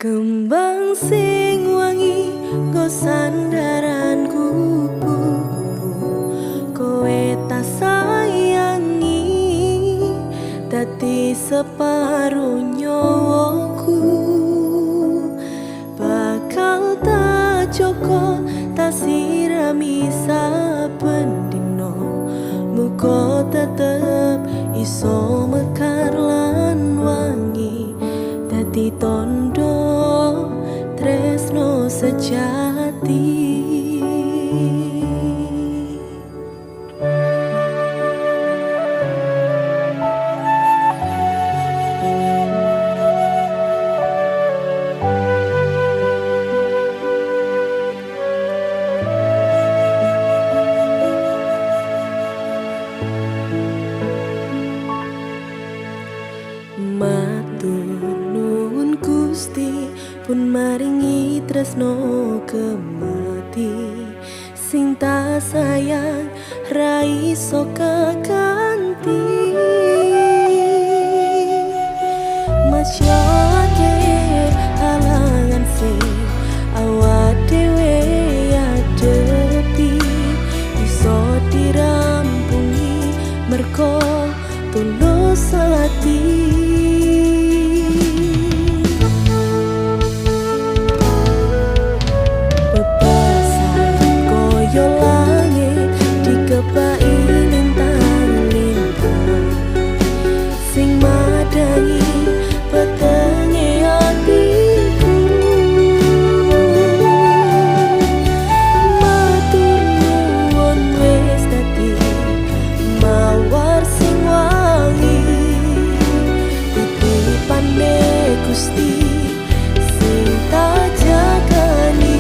Kembang sing wangi go sandaran kupu-kupu, kowe tak sayangi dadi separuh nyawaku. Bakal tak joko tak sirami saben dino, muga tetep iso mekar lan wangi dadi tondo tresno sejati. Matur nuwun Gusti pun maringi tresno kemati, sing tak sayang ra iso keganti. Masya halangan sing awak dhewe adepi, iso dirampungi merko tulus hati. Bebasan koyo langit dikepai lintang sing madangi petenge atiku. Matur nuwun wis dadi mawar sing wangi dititipane Gusti sing tak jagani.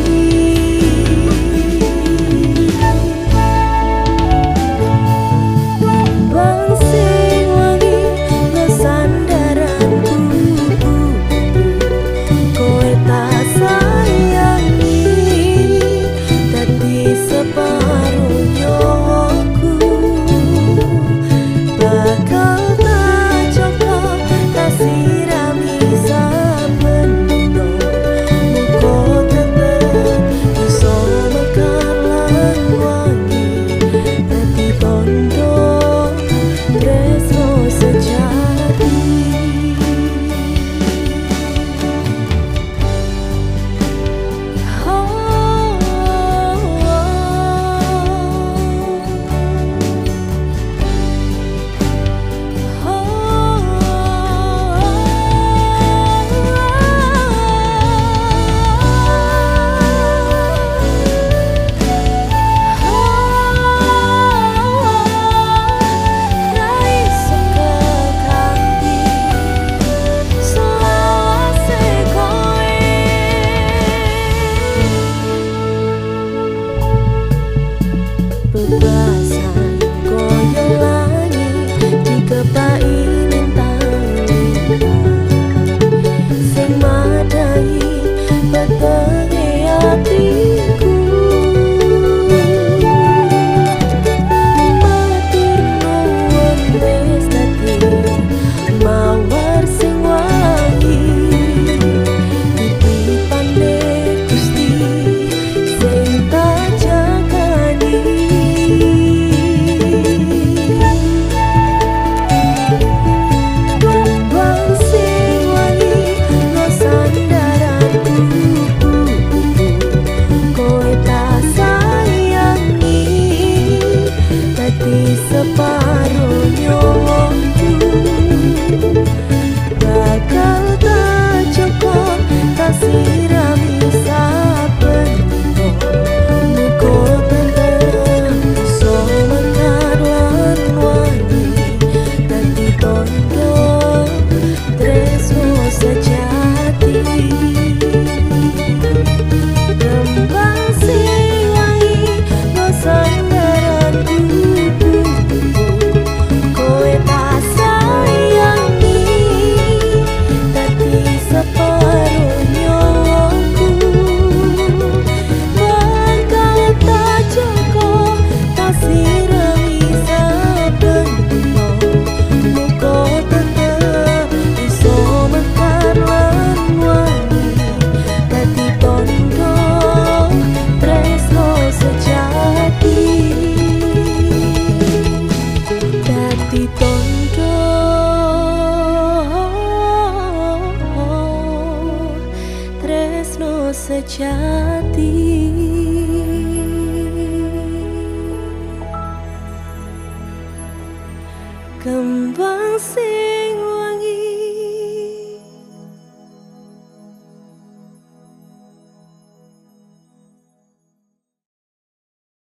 sejati. Kembang